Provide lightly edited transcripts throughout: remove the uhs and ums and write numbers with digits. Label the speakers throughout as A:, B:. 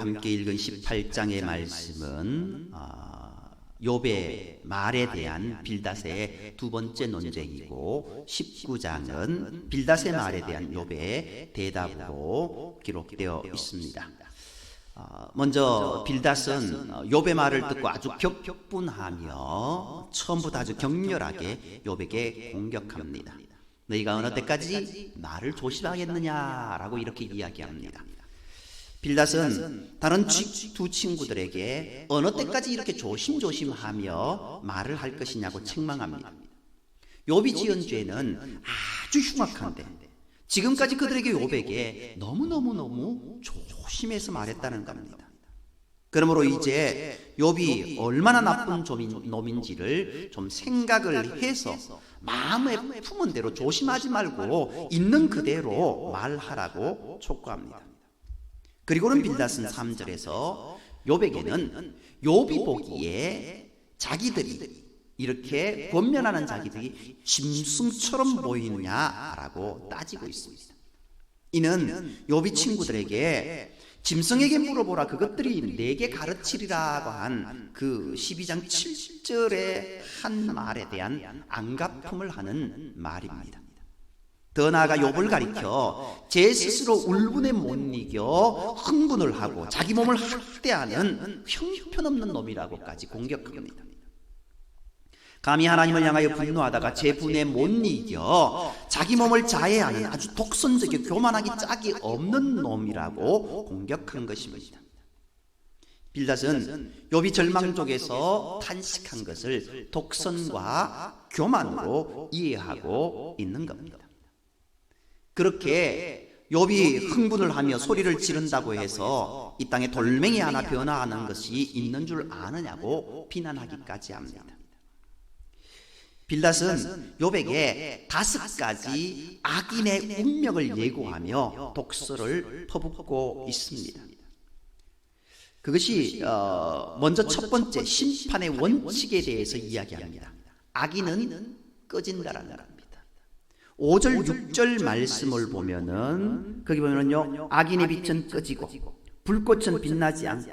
A: 함께 읽은 18장의 말씀은 욥의 말에 대한 빌닷의 두 번째 논쟁이고 19장은 빌닷의 말에 대한 욥의 대답으로 기록되어 있습니다. 먼저 빌닷은 욥의 말을 듣고 아주 격분하며 처음부터 아주 격렬하게 욥에게 공격합니다. 너희가 어느 때까지 말을 조심하겠느냐라고 이렇게 이야기합니다. 빌닷은 다른 두 친구들에게 어느 때까지 이렇게 조심조심하며 말을 할 것이냐고 책망합니다. 욥이 지은 죄는 아주 흉악한데 지금까지 그들에게 욥에게 너무너무 조심해서 말했다는 겁니다. 그러므로 이제 욥이 얼마나 나쁜 놈인지를 좀 생각을 해서 마음에 품은 대로 조심하지 말고 있는 그대로 말하라고 촉구합니다. 그리고는 빌닷은 3절에서 욥에게는 욥이 보기에 자기들이 이렇게 권면하는 자기들이 짐승처럼 보이느냐라고 따지고 있습니다. 이는 욥이 친구들에게 짐승에게 물어보라 그것들이 내게 가르치리라고 한 그 12장 7절의 한 말에 대한 안갚음을 하는 말입니다. 더 나아가 욥을 가리켜 제 스스로 울분에 못 이겨 흥분을 하고 자기 몸을 학대하는 형편없는 놈이라고까지 공격합니다. 감히 하나님을 향하여 분노하다가 제 분에 못 이겨 자기 몸을 자해하는 아주 독선적이고 교만하기 짝이 없는 놈이라고 공격한 것입니다. 빌닷은 욥이 절망 속에서 탄식한 것을 독선과 교만으로 이해하고 있는 겁니다. 그렇게 욥이 흥분을 하며 소리를 지른다고 해서 이 땅에 돌멩이 하나 변화하는 것이 있는 줄 아느냐고 비난하기까지 합니다. 빌닷은 욥에게 5가지 악인의 운명을 예고하며 독서를 퍼붓고 있습니다. 그것이 먼저 첫 번째 심판의 원칙에 대해서 이야기합니다. 악인은 꺼진다라는 겁니다. 5절 6절 말씀을 보면은 거기 보면은요, 악인의 빛은 꺼지고 불꽃은 빛나지 않고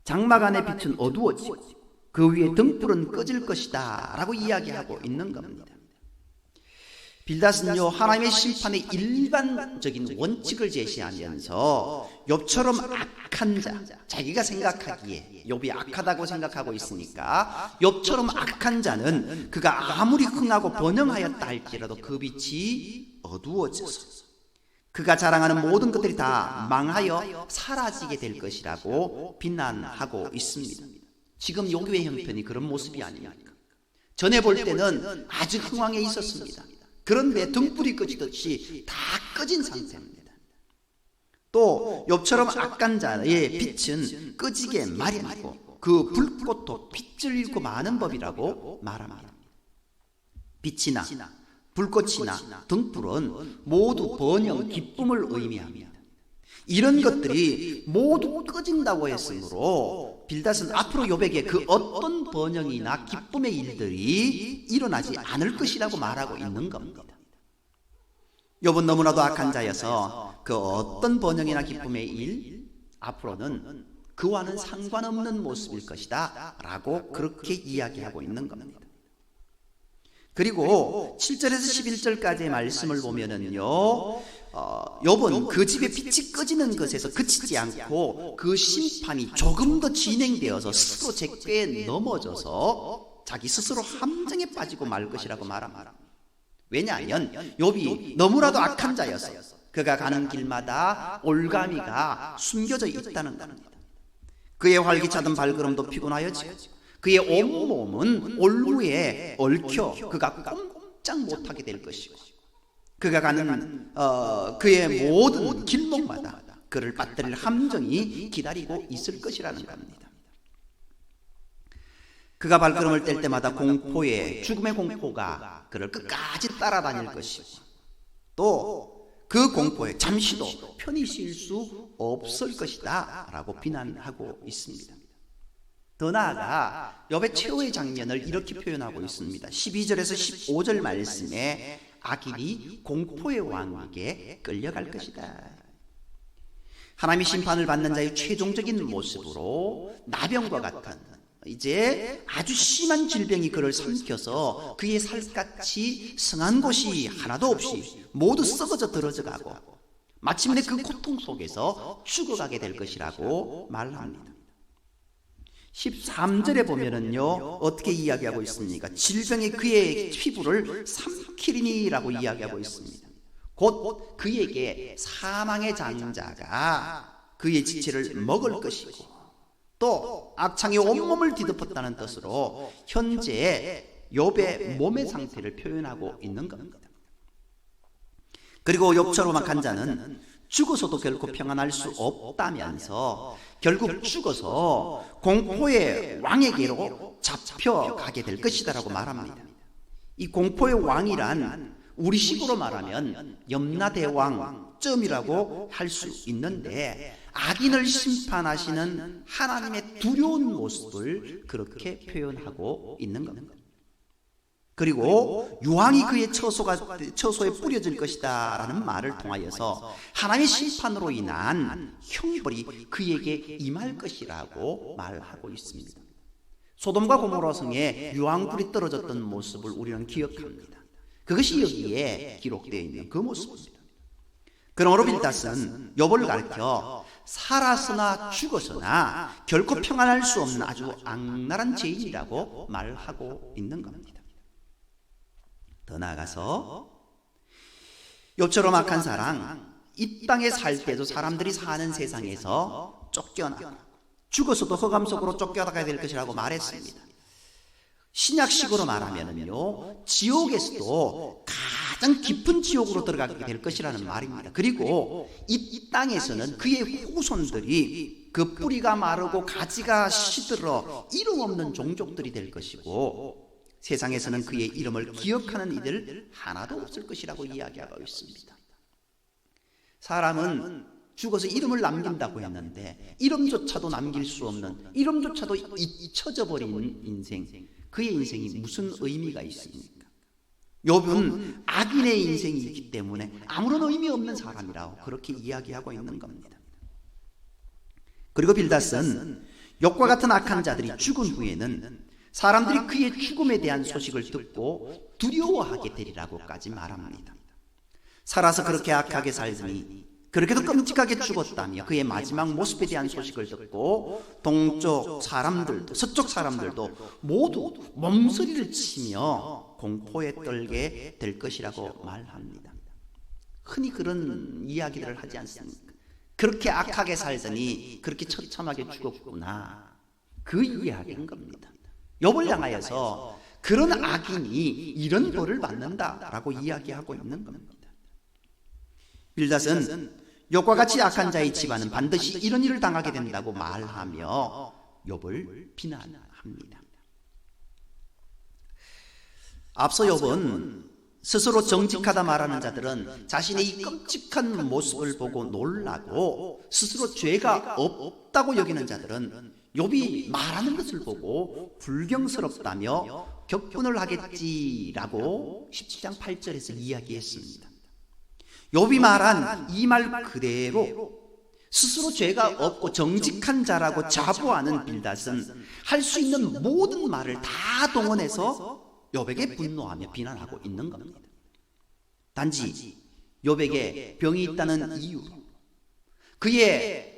A: 장막 안의 빛은 어두워지고 그 위에 등불은 꺼질 것이다 라고 이야기하고 있는 겁니다. 빌닷은요, 하나님의 심판의 일반적인 원칙을 제시하면서 욥처럼 악한 자, 자기가 생각하기에 욥이 악하다고 생각하고 있으니까 욥처럼 악한 자는 그가 아무리 흥하고 번영하였다 할지라도 그 빛이 어두워져서 그가 자랑하는 모든 것들이 다 망하여 사라지게 될 것이라고 비난하고 있습니다. 지금 욥의 형편이 그런 모습이 아닙니까? 전에 볼 때는 아주 흥황해 있었습니다. 그런데 등불이 꺼지듯이 다 꺼진 상태입니다. 또 욥처럼 악한 자의 빛은 꺼지게 마련이고 그 불꽃도 빛을 잃고 마는 법이라고 말합니다. 빛이나 불꽃이나 등불은 모두 번영, 기쁨을 의미합니다. 이런 것들이 모두 꺼진다고 했으므로 빌닷은 앞으로 욥에게 그 어떤 번영이나 기쁨의 일들이 일어나지 않을 것이라고 말하고 있는 겁니다. 욥은 너무나도 악한 자여서 그 어떤 번영이나 기쁨의 일 앞으로는 그와는 상관없는 모습일 것이다 라고 그렇게 이야기하고 있는 겁니다. 그리고 7절에서 11절까지의 말씀을 보면은요, 욥은 그 집의 빛이 꺼지는 것에서 그치지 않고 그 심판이 조금 더 진행되어서 스스로 제꾀에 넘어져서 자기 스스로 함정에 빠지고 말 것이라고 말합니다. 왜냐하면 욥이 너무나도 악한 자여서 그가 가는 길마다 올가미가 숨겨져 있다는 겁니다. 그의 활기차던 발걸음도 피곤하여지고 그의 온몸은 올무에 얽혀 그가 꼼짝 못하게 될 것이고 그가 가는 그의 모든 길목마다 그를 빠뜨릴 함정이 기다리고 있을 것이라는 겁니다. 그가 발걸음을 뗄 때마다 공포에 죽음의 공포가 그를 끝까지 따라다닐 것이고 또 그 공포에 잠시도 편히 쉴 수 없을 것이다 라고 비난하고 있습니다. 더 나아가 욥의 최후의 장면을 이렇게 표현하고 있습니다. 12절에서 15절 말씀에 악인이 공포의 왕에게 끌려갈 것이다. 하나님의 심판을 받는 자의 최종적인 모습으로 나병과 같은 이제 아주 심한 질병이 그를 삼켜서 그의 살갗이 성한 곳이 하나도 없이 모두 썩어져 들어져가고 마침내 그 고통 속에서 죽어가게 될 것이라고 말합니다. 13절에 보면은요 어떻게 이야기하고 있습니까? 질병이 그의 피부를 삼키리니라고 이야기하고 있습니다. 곧 그에게 사망의 장자가 그의 지체를 먹을 것이고 또 악창이 온몸을 뒤덮었다는 뜻으로 현재 욥의 몸의 상태를 표현하고 있는 겁니다. 그리고 욥처럼 악한 자는 죽어서도 결코 평안할 수 없다면서 결국 죽어서 공포의 왕에게로 잡혀가게 될 것이다라고 말합니다. 이 공포의 왕이란 우리식으로 말하면 염라대왕쯤이라고 할 수 있는데 악인을 심판하시는 하나님의 두려운 모습을 그렇게 표현하고 있는 겁니다. 그리고 유황이 그의 처소에 뿌려질 것이다 라는 말을 통하여서 하나님의 심판으로 인한 형벌이 그에게 임할 것이라고 말하고 있습니다. 소돔과 고모라 성에 유황불이 떨어졌던 모습을 우리는 기억합니다. 그것이 여기에 기록되어 있는 그 모습입니다. 그러므로 빌닷은 욥을 가르쳐 살아서나 죽어서나 결코 평안할 수 없는 아주 악랄한 죄인이라고 말하고 있는 겁니다. 더 나아가서 욥처럼 악한 사람, 이 땅에 살 때도 사람들이 사는 세상에서 쫓겨나고 죽어서도 흑암 속으로 쫓겨나가야 될 것이라고 말했습니다. 신약식으로 말하면요 지옥에서도 가장 깊은 지옥으로 들어가게 될 것이라는 말입니다. 그리고 이 땅에서는 그의 후손들이 그 뿌리가 마르고 가지가 시들어 이름 없는 종족들이 될 것이고 세상에서는 그의 이름을 기억하는 이들 하나도 없을 것이라고 이야기하고 있습니다. 사람은 죽어서 이름을 남긴다고 했는데 이름조차도 남길 수 없는, 이름조차도 잊혀져 버린 인생, 그의 인생이 무슨 의미가 있습니까? 욥은 악인의 인생이 있기 때문에 아무런 의미 없는 사람이라고 그렇게 이야기하고 있는 겁니다. 그리고 빌닷은 욥과 같은 악한 자들이 죽은 후에는 사람들이 그의 죽음에 대한 소식을 듣고 두려워하게 되리라고까지 말합니다. 살아서 그렇게 악하게 살더니 그렇게도 끔찍하게 죽었다며 그의 마지막 모습에 대한 소식을 듣고 동쪽 사람들도 서쪽 사람들도 모두 몸서리를 치며 공포에 떨게 될 것이라고 말합니다. 흔히 그런 이야기들을 하지 않습니까? 그렇게 악하게 살더니 그렇게 처참하게 죽었구나, 그 이야기인 겁니다. 욥을 향하여서 그런 악인이 이런 벌을 받는다라고 이야기하고 있는 겁니다. 빌닷은 욥과 같이 악한 자의 집안은 반드시 이런 일을 당하게 된다고 말하며 욥을 비난합니다. 앞서 욥은 스스로 정직하다 말하는 자들은 자신의 이 끔찍한 모습을 보고 놀라고 스스로 죄가 없다고 여기는 자들은 욥이 말하는 것을 보고 불경스럽다며 격분을 하겠지라고 17장 8절에서 이야기했습니다. 욥이 말한 이 말 그대로 스스로 죄가 없고 정직한 자라고 자부하는 빌닷은 할 수 있는 모든 말을 다 동원해서 욥에게 분노하며 비난하고 있는 겁니다. 단지 욥에게 병이 있다는 이유, 그의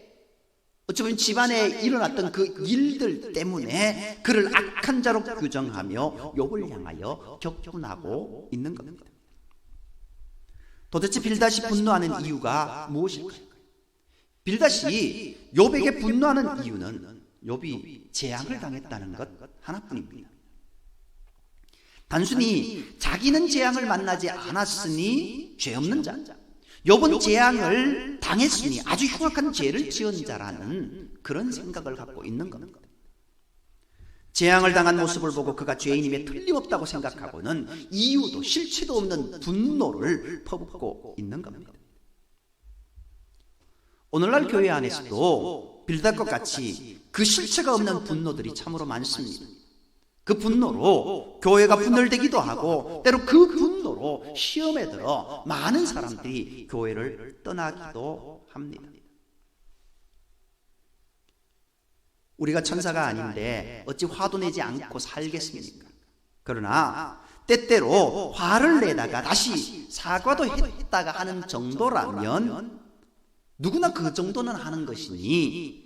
A: 어쩌면 집안에 일어났던 그 일들 때문에 그를 악한 자로 규정하며 욥을 향하여 격분하고 있는 겁니다. 도대체 빌닷이 분노하는 이유가 무엇일까요? 빌닷이 욥에게 분노하는 이유는 욥이 재앙을 당했다는 것 하나뿐입니다. 단순히 자기는 재앙을 만나지 않았으니 죄 없는 자, 욥은 재앙을 당했으니 아주 흉악한 죄를 지은 자라는 그런 생각을 갖고 있는 겁니다. 재앙을 당한 모습을 보고 그가 죄인임에 틀림없다고 생각하고는 이유도 실체도 없는 분노를 퍼붓고 있는 겁니다. 오늘날 교회 안에서도 빌닷과 같이 그 실체가 없는 분노들이 참으로 많습니다. 그 분노로 교회가 분열되기도 하고 때로 그 분노로 시험에 들어 많은 사람들이 교회를 떠나기도 합니다. 우리가 천사가 아닌데 어찌 화도 내지 않고 살겠습니까? 그러나 때때로 화를 내다가 다시 사과도 했다가 하는 정도라면 누구나 그 정도는 하는 것이니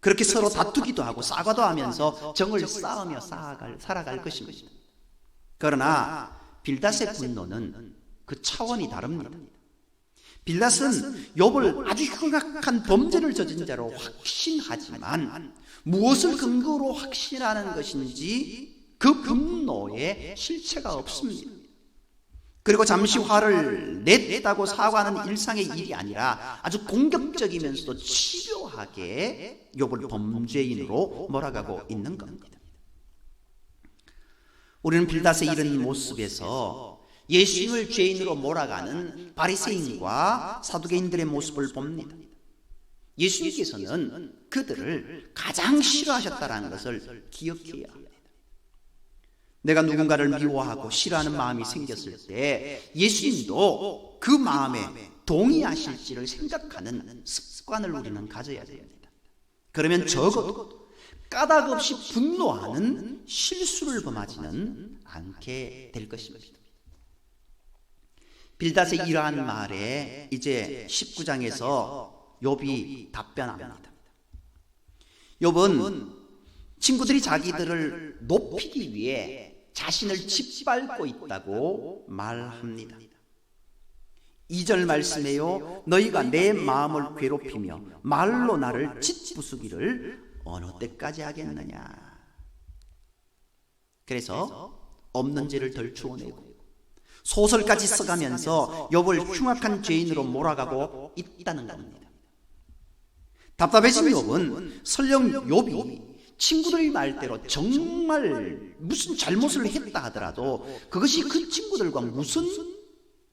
A: 그렇게 서로 다투기도 하고 사과도 하면서 정을 쌓으며 살아갈 것입니다. 그러나 빌닷의 분노는 그 차원이 다릅니다. 빌닷은 욥을 아주 흉악한 범죄를 저진 자로 확신하지만 무엇을 근거로 확신하는 것인지 그 분노에 실체가 없습니다. 그리고 잠시 화를 냈다고 사과하는 일상의 일이 아니라 아주 공격적이면서도 치료하게 욥을 범죄인으로 몰아가고 있는 겁니다. 우리는 빌닷의 이런 모습에서 예수님을 죄인으로 몰아가는 바리새인과 사두개인들의 모습을 봅니다. 예수님께서는 그들을 가장 싫어하셨다는 것을 기억해야 합니다. 내가 누군가를 미워하고 싫어하는 마음이 생겼을 때 예수님도 그 마음에 동의하실지를 생각하는 습관을 우리는 가져야 됩니다. 그러면 적어도 까닭 없이 분노하는 실수를 범하지는 않게 될 것입니다. 빌닷의 이러한 말에 이제 19장에서 욥이 답변합니다. 욥은 친구들이 자기들을 높이기 위해 자신을 짓밟고 있다고 말합니다. 2절 말씀에요, 너희가 내 마음을 괴롭히며 말로 나를 짓부수기를 어느 때까지 하겠느냐. 그래서 없는 죄를 덜 주워내고 소설까지 써가면서 욥을 흉악한 죄인으로 몰아가고 있다는 겁니다. 답답해진 욥은 설령 욥이 친구들의 말대로 정말 무슨 잘못을 했다 하더라도 그것이 그 친구들과 무슨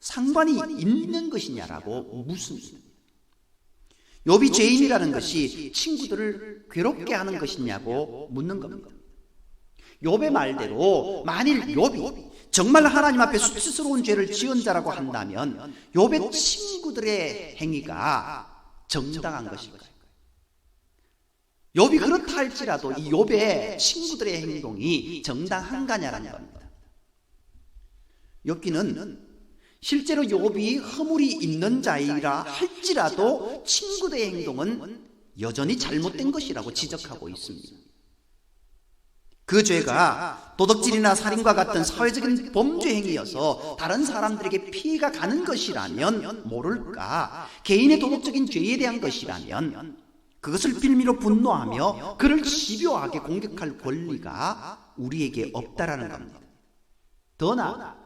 A: 상관이 있는 것이냐라고 묻습니다. 욥이 죄인이라는 것이 친구들을 괴롭게 하는 것이냐고 묻는 겁니다. 욥의 말대로 만일 욥이 정말 하나님 앞에 수치스러운 죄를 지은 자라고 한다면 욥의 친구들의 행위가 정당한 것일까요? 욥이 그렇다 할지라도 이 욥의 친구들의 행동이 정당한가냐라는 겁니다. 욥기는 실제로 욥이 허물이 있는 자이라 할지라도 친구들의 행동은 여전히 잘못된 것이라고 지적하고 있습니다. 그 죄가 도덕질이나 살인과 같은 사회적인 범죄 행위여서 다른 사람들에게 피해가 가는 것이라면 모를까, 개인의 도덕적인 죄에 대한 것이라면 그것을 빌미로 분노하며 그를 집요하게 공격할 권리가 우리에게 없다라는 겁니다. 더 나아가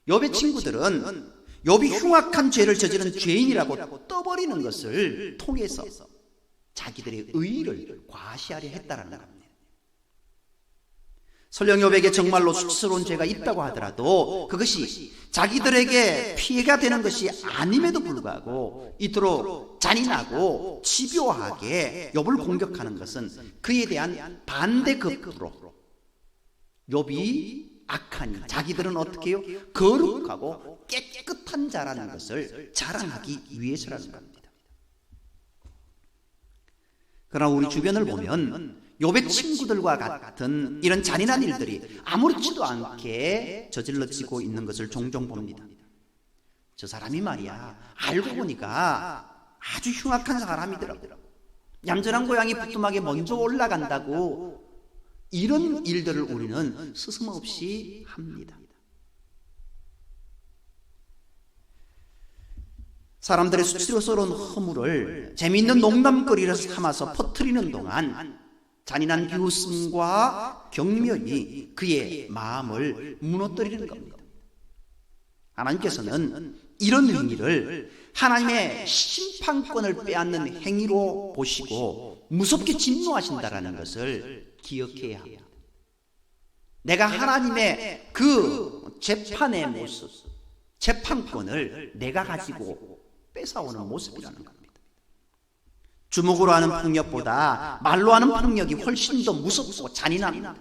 A: 욥의 친구들은 욥이 흉악한 죄를 저지른 죄인이라고 떠버리는 것을 통해서 자기들의 의의를 과시하려 했다라는 겁니다. 설령 욥에게 정말로 수치스러운 죄가 있다고 하더라도 그것이 자기들에게 피해가 되는 것이 아님에도 불구하고 이토록 잔인하고 집요하게 욥을 공격하는 것은 그에 대한 반대급부로 욥이 악하니 자기들은 어떻게 해요? 거룩하고 깨끗한 자라는 것을 자랑하기 위해서라는 겁니다. 그러나 우리 주변을 보면 욥의 친구들과 같은 이런 잔인한 일들이 아무렇지도 않게 저질러지고 있는 것을 종종 봅니다. 저 사람이 말이야, 알고 보니까 아주 흉악한 사람이더라고요. 얌전한 고양이 부뚜막에 먼저 올라간다고 이런 일들을 우리는 스스럼없이 합니다. 사람들의 수치스러운 허물을 재미있는 농담거리를 삼아서 퍼뜨리는 동안 잔인한 비웃음과 경멸이 그의 마음을 무너뜨리는 겁니다. 하나님께서는 이런 행위를 하나님의 심판권을 빼앗는 행위로 보시고 무섭게 진노하신다라는 것을 기억해야 합니다. 내가 하나님의 그 재판의 모습, 재판권을 내가 가지고 뺏어오는 모습이라는 겁니다. 주먹으로 하는 폭력보다 말로 하는 폭력이 훨씬 더 무섭고 잔인합니다.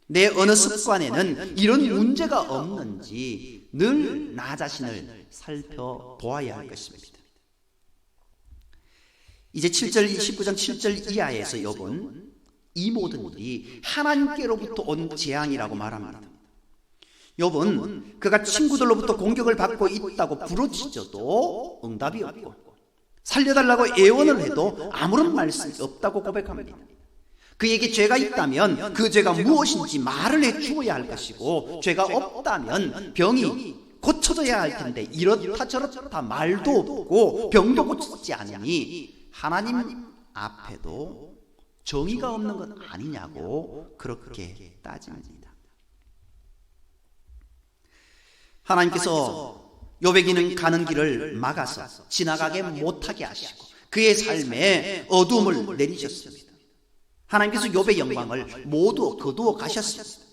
A: 내 어느 습관에는 이런 문제가 없는지 늘 나 자신을 살펴보아야 할 것입니다. 이제 19장 7절 이하에서 욥은 이 모든 일이 하나님께로부터 온 재앙이라고 말합니다. 욥은 그가 친구들로부터 공격을 받고 있다고 부르짖어도 응답이 없고 살려달라고 애원을 해도 아무런 말씀이 없다고 고백합니다. 그에게 죄가 있다면 그 죄가 무엇인지 말을 해주어야 할 것이고, 죄가 없다면 병이 고쳐져야 할 텐데 이렇다 저렇다 말도 없고 병도 고치지 않으니 하나님 앞에도 정의가 없는 것 아니냐고 그렇게 따집니다. 하나님께서 욥에게는 가는 길을 막아서 지나가게 못하게 하시고 그의 삶에 어두움을 내리셨습니다. 하나님께서 욥의 영광을 모두 거두어 가셨습니다.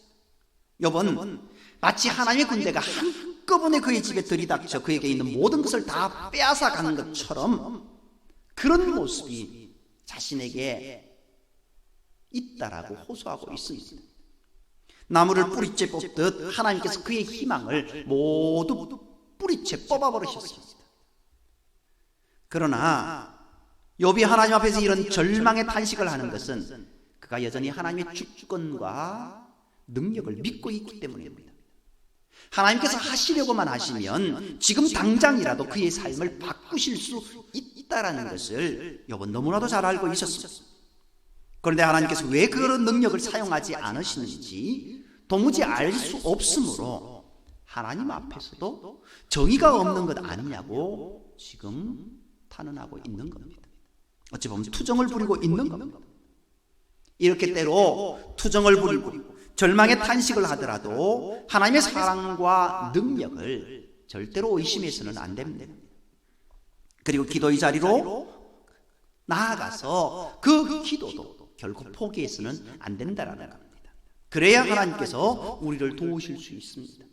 A: 욥은 마치 하나님의 군대가 한꺼번에 그의 집에 들이닥쳐 그에게 있는 모든 것을 다 빼앗아 가는 것처럼 그런 모습이 자신에게 있다라고 호소하고 있습니다. 나무를 뿌리째 뽑듯 하나님께서 그의 희망을 모두 뿌리채 뽑아버리셨습니다. 그러나 욥이 하나님 앞에서 이런 절망의 탄식을 하는 것은 그가 여전히 하나님의 주권과 능력을 믿고 있기 때문입니다. 하나님께서 하시려고만 하시면 지금 당장이라도 그의 삶을 바꾸실 수 있다라는 것을 욥은 너무나도 잘 알고 있었습니다. 그런데 하나님께서 왜 그런 능력을 사용하지 않으시는지 도무지 알 수 없으므로 하나님 앞에서도 정의가 없는 것 아니냐고 지금 탄원하고 있는 겁니다. 어찌 보면 투정을 부리고 있는 겁니다. 이렇게 때로 투정을 부리고 절망의 탄식을 하더라도 하나님의 사랑과 능력을 절대로 의심해서는 안 됩니다. 그리고 기도의 자리로 나아가서 그 기도도 결코 포기해서는 안 된다라는 겁니다. 그래야 하나님께서 우리를 도우실 수 있습니다.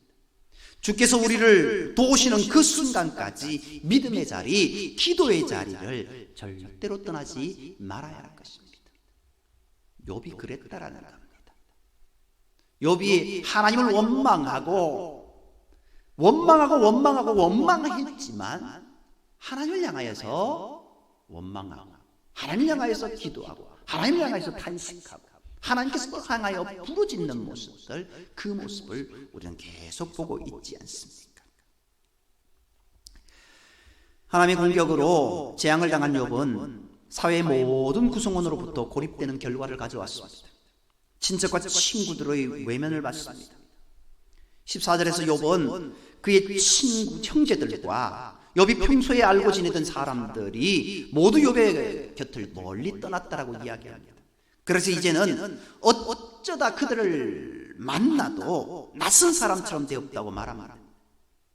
A: 주께서 우리를 도우시는 그 순간까지 믿음의 자리, 기도의 자리를 절대로 떠나지 말아야 할 것입니다. 욥이 그랬다라는 겁니다. 욥이 하나님을 원망했지만 하나님을 향하여서 원망하고 하나님을 향하여서 기도하고 하나님을 향하여서 탄식하고 하나님께서 향하여 부르짖는 모습들, 그 모습을 우리는 계속 보고 있지 않습니까? 하나님의 공격으로 재앙을 당한 욥은 사회의 모든 구성원으로부터 고립되는 결과를 가져왔습니다. 친척과 친구들의 외면을 받습니다. 14절에서 욥은 그의 친구, 형제들과 욥이 평소에 알고 지내던 사람들이 모두 욥의 곁을 멀리 떠났다라고 이야기합니다. 그래서 이제는 어쩌다 그들을 만나도 낯선 사람처럼 되었다고 말합니다.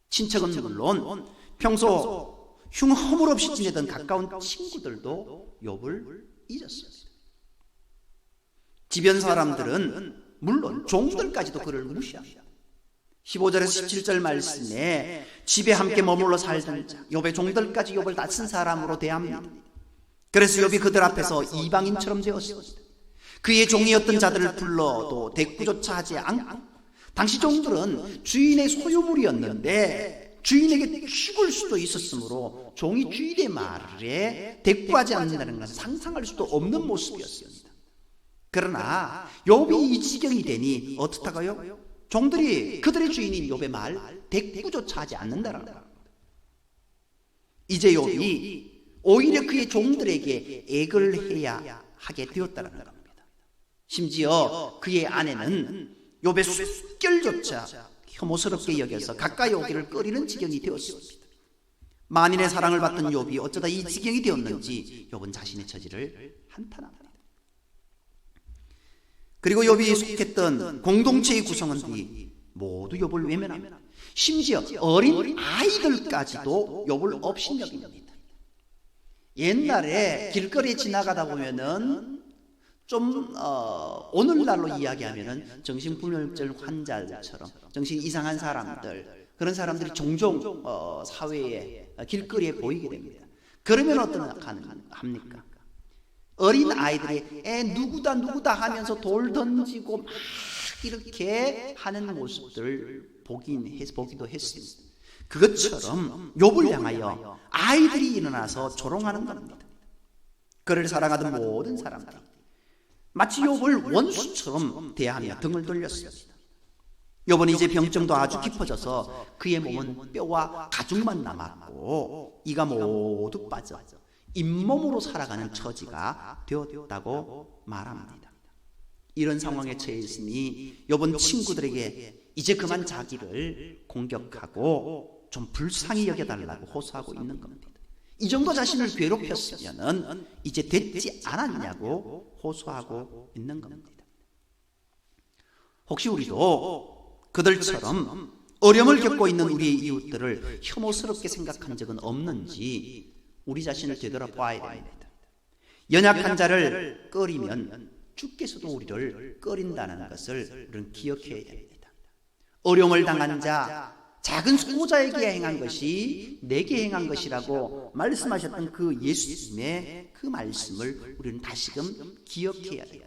A: 친척은 물론 평소 흉허물 없이 지내던 가까운 친구들도 욥을 잊었습니다. 주변 사람들은 물론 종들까지도 그를 무시합니다. 15절에서 17절 말씀에 집에 함께 머물러 살던 자, 욥의 종들까지 욥을 낯선 사람으로 대합니다. 그래서 욥이 그들 앞에서 이방인처럼 되었습니다. 그의 종이었던 자들을 불러도 대꾸조차 하지 않고, 당시 종들은 주인의 소유물이었는데 주인에게 죽을 수도 있었으므로 종이 주인의 말에 대꾸하지 않는다는 것은 상상할 수도 없는 모습이었습니다. 그러나 욥이 이 지경이 되니 어떻다고요? 종들이 그들의 주인인 욥의 말 대꾸조차 하지 않는다라는 겁니다. 이제 욥이 오히려 그의 종들에게 애걸 해야 하게 되었다는 겁니다. 심지어 그의 아내는 욥의 숨결조차 혐오스럽게 여겨서 가까이 오기를 꺼리는 지경이 되었습니다. 만인의 사랑을 받던 욥이 어쩌다 이 지경이 되었는지 욥은 자신의 처지를 한탄합니다. 그리고 욥이 속했던 공동체의 구성원들이 모두 욥을 외면합니다. 심지어 어린 아이들까지도 욥을 업신여깁니다. 옛날에 길거리에 지나가다 보면은 좀 오늘날로 이야기하면은 정신불면증 환자들처럼 정신 이상한 사람들, 그런 사람들이 종종 사회에 길거리에 보이게 됩니다. 그러면 합니까? 어린 아이들이 누구다 하면서 돌 던지고 막 이렇게 하는 모습들을 보기도 했습니다. 그것처럼 욥을 향하여 아이들이 일어나서 조롱하는 겁니다. 그를 사랑하던 모든 사람들이 마치 욥을 원수처럼 대하며 등을 돌렸습니다. 욥은 이제 병증도 아주 깊어져서 그의 몸은 뼈와 가죽만 남았고 이가 모두 빠져 잇몸으로 살아가는 처지가 되었다고 말합니다. 이런 상황에 처해 있으니 욥은 친구들에게 이제 그만 자기를 공격하고 좀 불쌍히 여겨달라고 호소하고 있는 겁니다. 이 정도 자신을 괴롭혔으면 이제 됐지 않았냐고 호소하고 있는 겁니다. 혹시 우리도 그들처럼 어려움을 겪고 있는 우리의 이웃들을 혐오스럽게 생각한 적은 없는지 우리 자신을 되돌아봐야 됩니다. 연약한 자를 꺼리면 주께서도 우리를 꺼린다는 것을 우리는 기억해야 됩니다. 어려움을 당한 자, 작은 수고자에게 행한 것이 내게 행한 것이라고 말씀하셨던 그 예수님의 그 말씀을 우리는 다시금 기억해야 돼요.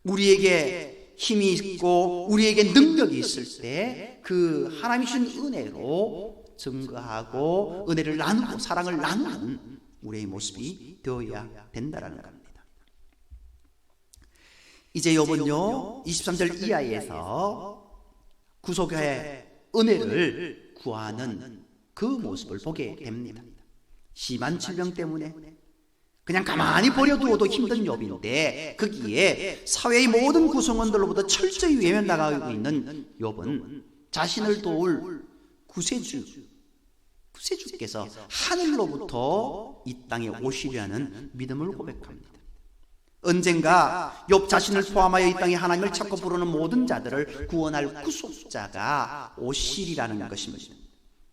A: 우리에게 힘이 있고 우리에게 능력이 있을 때 그 하나님이 주신 은혜로 증거하고 은혜를 나누고 사랑을 나누는 우리의 모습이 되어야 된다는 겁니다. 이제 욥은요 23절 이하에서 구속의 은혜를 구하는 그 모습을 보게 됩니다. 심한 질병 때문에 그냥 가만히 버려두어도 힘든 욥인데 거기에 사회의 모든 구성원들로부터 철저히 외면당하고 있는 욥은 자신을 도울 구세주께서 하늘로부터 이 땅에 오시려는 믿음을 고백합니다. 언젠가 욥 자신을 포함하여 이 땅에 하나님을 찾고 부르는 모든 자들을 구원할 구속자가 오시리라는 것입니다.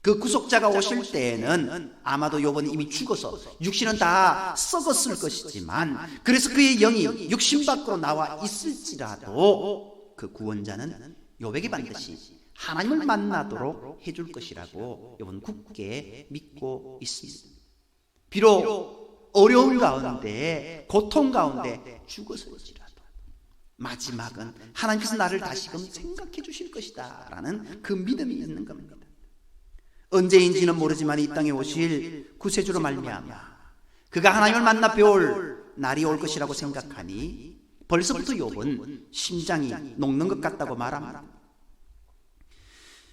A: 그 구속자가 오실 때에는 아마도 욥은 이미 죽어서 육신은 다 썩었을 것이지만 그래서 그의 영이 육신 밖으로 나와 있을지라도 그 구원자는 욥에게 반드시 하나님을 만나도록 해줄 것이라고 욥은 굳게 믿고 있습니다. 비록 어려움 가운데 고통 가운데 죽었을지라도 마지막은 하나님께서 나를 다시금 생각해 주실 것이다 라는 그 믿음이 있는 겁니다. 언제인지는 모르지만 이 땅에 오실 구세주로 말미암아 그가 하나님을 만나 배울 날이 올 것이라고 생각하니 벌써부터 욥은 심장이 녹는 것 같다고 말합니다.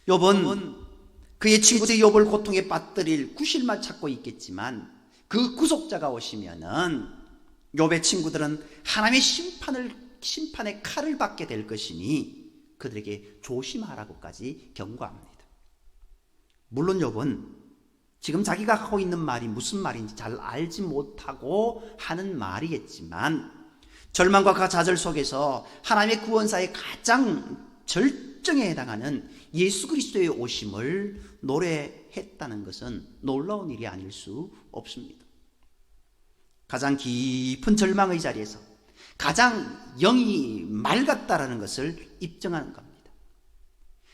A: 욥은 그의 친구들이 욥을 고통에 빠뜨릴 구실만 찾고 있겠지만 그 구속자가 오시면은 욥의 친구들은 하나님의 심판의 칼을 받게 될 것이니 그들에게 조심하라고까지 경고합니다. 물론 욥은 지금 자기가 하고 있는 말이 무슨 말인지 잘 알지 못하고 하는 말이겠지만 절망과 좌절 속에서 하나님의 구원사의 가장 절정에 해당하는 예수 그리스도의 오심을 노래했다는 것은 놀라운 일이 아닐 수 없습니다. 가장 깊은 절망의 자리에서 가장 영이 맑았다라는 것을 입증하는 겁니다.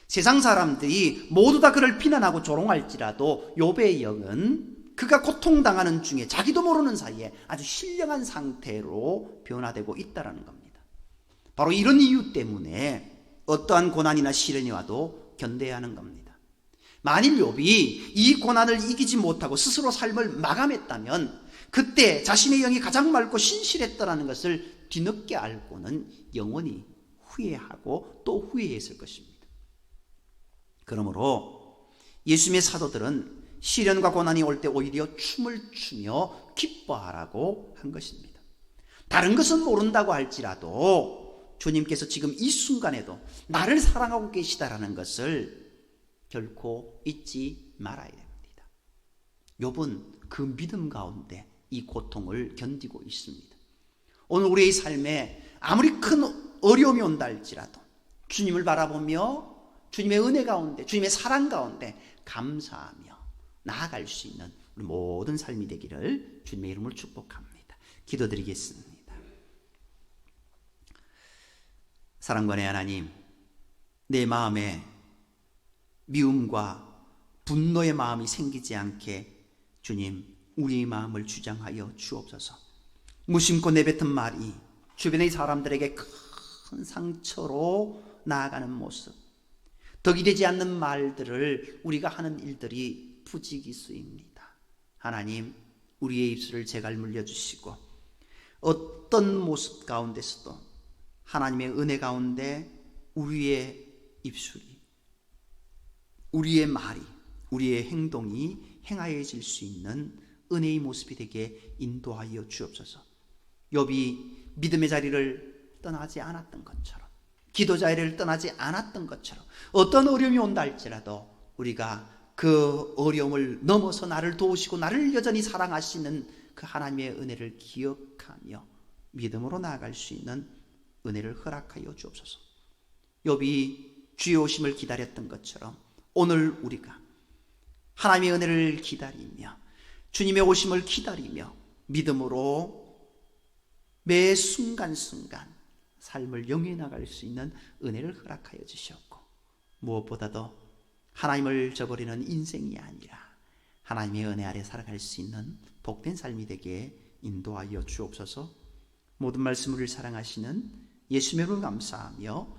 A: 세상 사람들이 모두 다 그를 비난하고 조롱할지라도 욥의 영은 그가 고통당하는 중에 자기도 모르는 사이에 아주 신령한 상태로 변화되고 있다는 겁니다. 바로 이런 이유 때문에 어떠한 고난이나 시련이 와도 견뎌야 하는 겁니다. 만일 욥이 이 고난을 이기지 못하고 스스로 삶을 마감했다면 그때 자신의 영이 가장 맑고 신실했다는 것을 뒤늦게 알고는 영원히 후회하고 또 후회했을 것입니다. 그러므로 예수님의 사도들은 시련과 고난이 올 때 오히려 춤을 추며 기뻐하라고 한 것입니다. 다른 것은 모른다고 할지라도 주님께서 지금 이 순간에도 나를 사랑하고 계시다라는 것을 결코 잊지 말아야 됩니다. 욥은 그 믿음 가운데 이 고통을 견디고 있습니다. 오늘 우리의 삶에 아무리 큰 어려움이 온다 할지라도 주님을 바라보며 주님의 은혜 가운데 주님의 사랑 가운데 감사하며 나아갈 수 있는 우리 모든 삶이 되기를 주님의 이름으로 축복합니다. 기도드리겠습니다. 사랑관의 하나님, 내 마음에 미움과 분노의 마음이 생기지 않게 주님 우리의 마음을 주장하여 주옵소서. 무심코 내뱉은 말이 주변의 사람들에게 큰 상처로 나아가는 모습, 덕이 되지 않는 말들을 우리가 하는 일들이 부지기수입니다. 하나님, 우리의 입술을 제갈 물려주시고 어떤 모습 가운데서도 하나님의 은혜 가운데 우리의 입술이, 우리의 말이, 우리의 행동이 행하여질 수 있는 은혜의 모습이 되게 인도하여 주옵소서. 욥이 믿음의 자리를 떠나지 않았던 것처럼, 기도 자리를 떠나지 않았던 것처럼, 어떤 어려움이 온다 할지라도 우리가 그 어려움을 넘어서 나를 도우시고 나를 여전히 사랑하시는 그 하나님의 은혜를 기억하며 믿음으로 나아갈 수 있는 은혜를 허락하여 주옵소서. 욥이 주의 오심을 기다렸던 것처럼 오늘 우리가 하나님의 은혜를 기다리며 주님의 오심을 기다리며 믿음으로 매 순간순간 삶을 영위해 나갈 수 있는 은혜를 허락하여 주시옵고, 무엇보다도 하나님을 저버리는 인생이 아니라 하나님의 은혜 아래 살아갈 수 있는 복된 삶이 되게 인도하여 주옵소서. 모든 말씀을 사랑하시는 예수님을 감사하며